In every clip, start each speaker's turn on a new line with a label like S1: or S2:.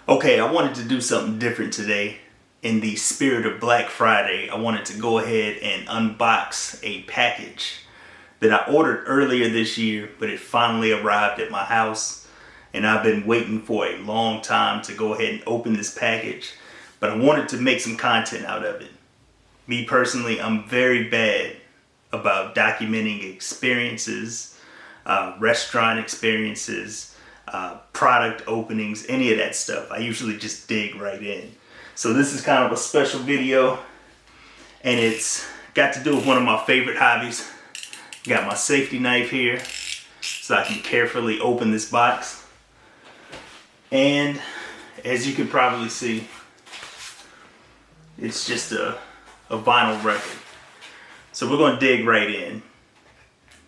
S1: Okay, I wanted to do something different today. In the spirit of Black Friday, I wanted to go ahead and unbox a package that I ordered earlier this year, but it finally arrived at my house. And I've been waiting for a long time to go ahead and open this package, but I wanted to make some content out of it. Me personally, I'm very bad about documenting experiences, restaurant experiences, product openings, any of that stuff. I usually just dig right in. So this is kind of a special video, and it's got to do with one of my favorite hobbies. Got my safety knife here so I can carefully open this box. And as you can probably see, it's just a vinyl record. So we're going to dig right in,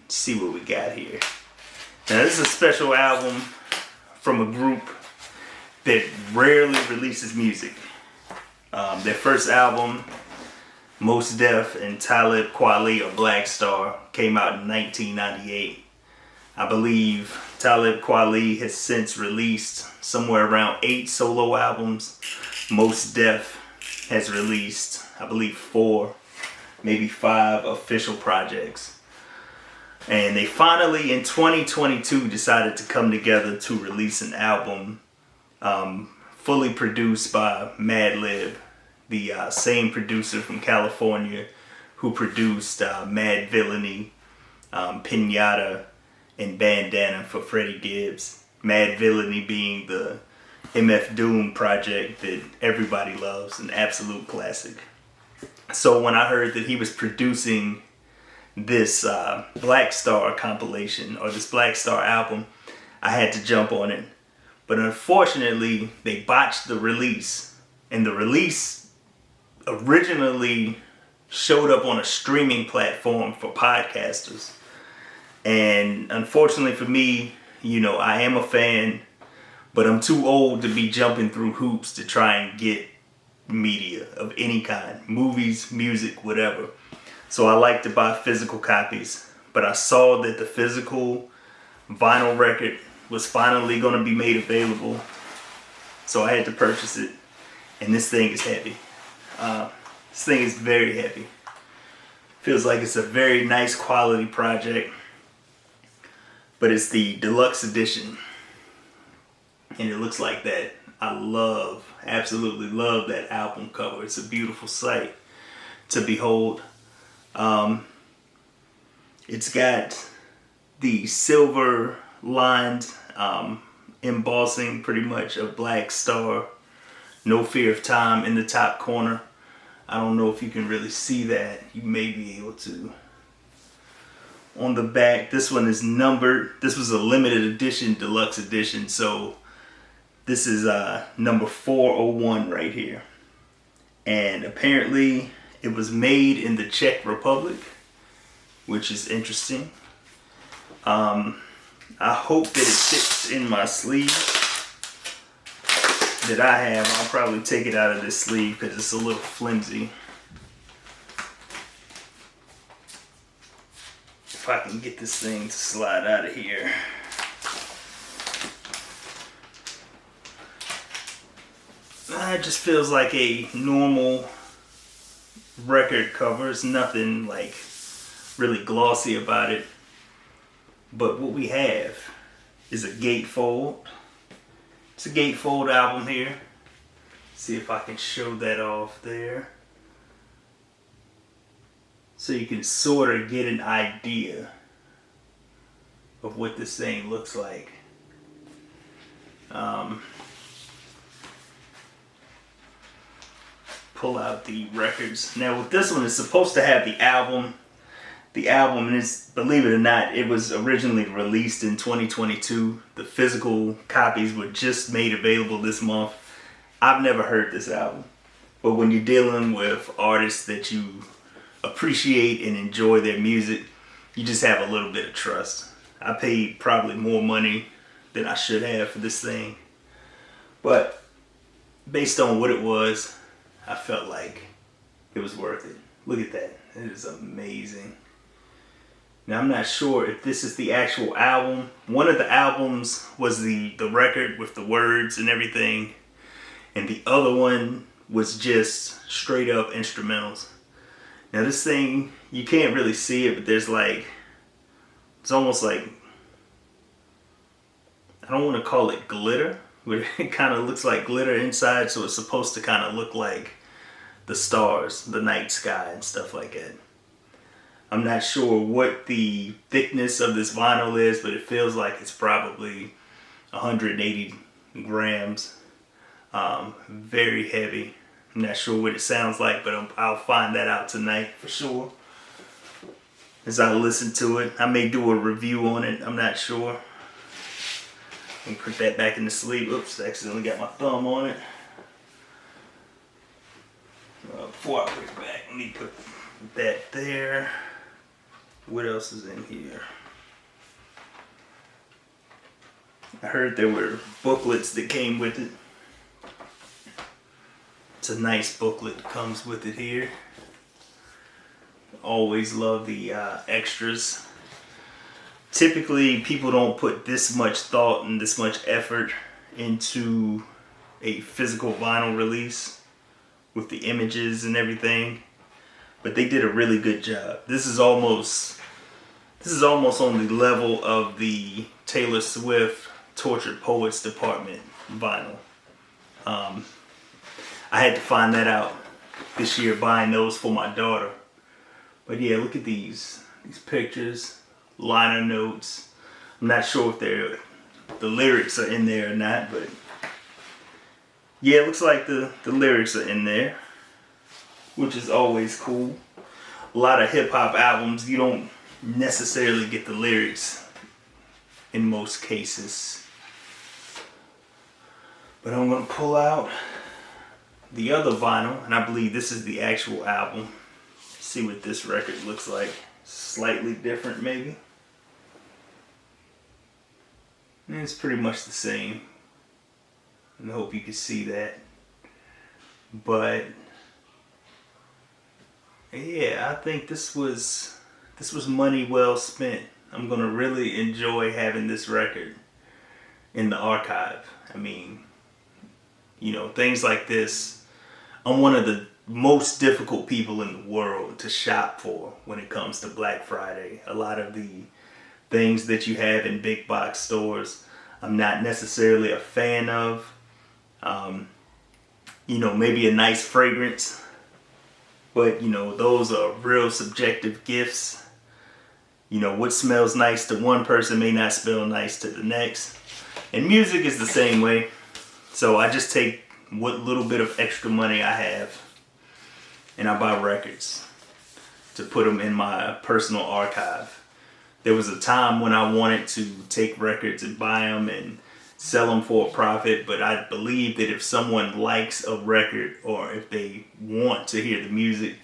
S1: see what we got here. Now this is a special album from a group that rarely releases music. Their first album, Mosdef and Talib Kweli or Black Star, came out in 1998. I believe Talib Kweli has since released somewhere around 8 solo albums. Mosdef has released, I believe, 4, maybe 5 official projects. And they finally, in 2022, decided to come together to release an album fully produced by Madlib, the same producer from California who produced Mad Villainy, Pinata, and Bandana for Freddie Gibbs. Mad Villainy being the MF Doom project that everybody loves, an absolute classic. So when I heard that he was producing this Black Star compilation or this Black Star album, I had to jump on it. But unfortunately, they botched the release. And the release originally showed up on a streaming platform for podcasters. And unfortunately for me, I am a fan, but I'm too old to be jumping through hoops to try and get media of any kind, movies, music, whatever. So I like to buy physical copies, but I saw that the physical vinyl record was finally going to be made available, so I had to purchase it. And this thing is heavy. This thing is very heavy. Feels like it's a very nice quality project, but it's the deluxe edition, and it looks like that. I absolutely love that album cover. It's a beautiful sight to behold. It's got the silver lined embossing pretty much of Black Star, No Fear of Time in the top corner. I don't know if you can really see that. You may be able to. On the back, this one is numbered. This was a limited edition, deluxe edition, so this is number 401 right here. And apparently it was made in the Czech Republic, which is interesting. I hope that it fits in my sleeve that I have. I'll probably take it out of this sleeve because it's a little flimsy. If I can get this thing to slide out of here. It just feels like a normal record cover. There's nothing like really glossy about it. But what we have is a gatefold. It's a gatefold album here. See if I can show that off there. So you can sort of get an idea of what this thing looks like. Pull out the records. Now with this one, it's supposed to have the album. The album is, believe it or not, it was originally released in 2022. The physical copies were just made available this month. I've never heard this album. But when you're dealing with artists that you appreciate and enjoy their music, you just have a little bit of trust. I paid probably more money than I should have for this thing. But based on what it was, I felt like it was worth it. Look at that. It is amazing. Now I'm not sure if this is the actual album. One of the albums was the record with the words and everything. and the other one was just straight up instrumentals. Now this thing, you can't really see it, but there's like, it's almost like, I don't want to call it glitter, but it kind of looks like glitter inside, so it's supposed to kind of look like the stars, the night sky and stuff like that. I'm not sure what the thickness of this vinyl is, but it feels like it's probably 180 grams. Very heavy. I'm not sure what it sounds like, but I'll find that out tonight for sure. As I listen to it, I may do a review on it. I'm not sure. And put that back in the sleeve. Oops, I accidentally got my thumb on it. Before I put it back, let me put that there. What else is in here? I heard there were booklets that came with it. It's a nice booklet that comes with it here. Always love the extras. Typically, people don't put this much thought and this much effort into a physical vinyl release with the images and everything, but they did a really good job. This is almost on the level of the Taylor Swift Tortured Poets Department vinyl. I had to find that out this year buying those for my daughter. But yeah, look at these pictures, liner notes. I'm not sure if the lyrics are in there or not, but yeah, it looks like the lyrics are in there, which is always cool. A lot of hip hop albums, you don't necessarily get the lyrics in most cases. But I'm going to pull out the other vinyl, and I believe this is the actual album. See what this record looks like. Slightly different maybe. And it's pretty much the same. And I hope you can see that. But yeah, I think this was money well spent. I'm gonna really enjoy having this record in the archive. I mean, you know, things like this, I'm one of the most difficult people in the world to shop for when it comes to Black Friday. A lot of the things that you have in big box stores, I'm not necessarily a fan of. You know, maybe a nice fragrance, but you know, those are real subjective gifts. You know, what smells nice to one person may not smell nice to the next. And music is the same way. So I just take what little bit of extra money I have and I buy records to put them in my personal archive. There was a time when I wanted to take records and buy them and sell them for a profit, but I believe that if someone likes a record or if they want to hear the music,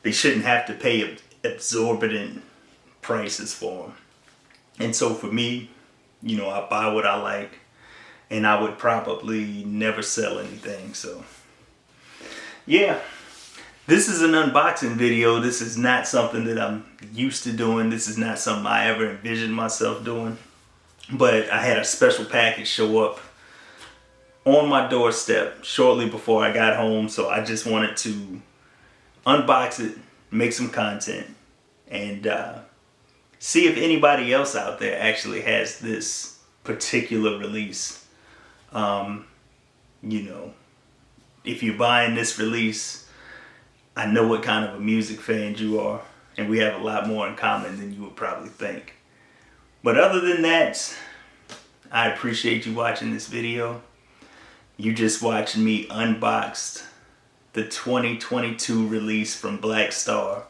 S1: they shouldn't have to pay exorbitant prices for them. And so for me, you know, I buy what I like, and I would probably never sell anything. So yeah, this is an unboxing video. This is not something that I'm used to doing. This is not something I ever envisioned myself doing. But I had a special package show up on my doorstep shortly before I got home, so I just wanted to unbox it, make some content, and see if anybody else out there actually has this particular release. You know, if you're buying this release, I know what kind of a music fan you are, and we have a lot more in common than you would probably think. But other than that, I appreciate you watching this video. You just watched me unbox the 2022 release from Black Star,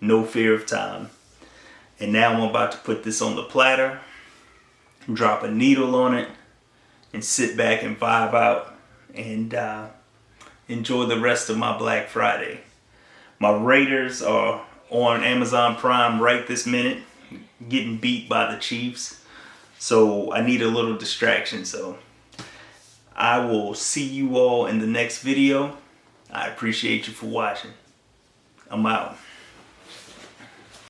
S1: No Fear of Time. And now I'm about to put this on the platter, drop a needle on it, and sit back and vibe out and enjoy the rest of my Black Friday. My Raiders are on Amazon Prime right this minute, getting beat by the Chiefs, so I need a little distraction. So I will see you all in the next video. I appreciate you for watching. I'm out.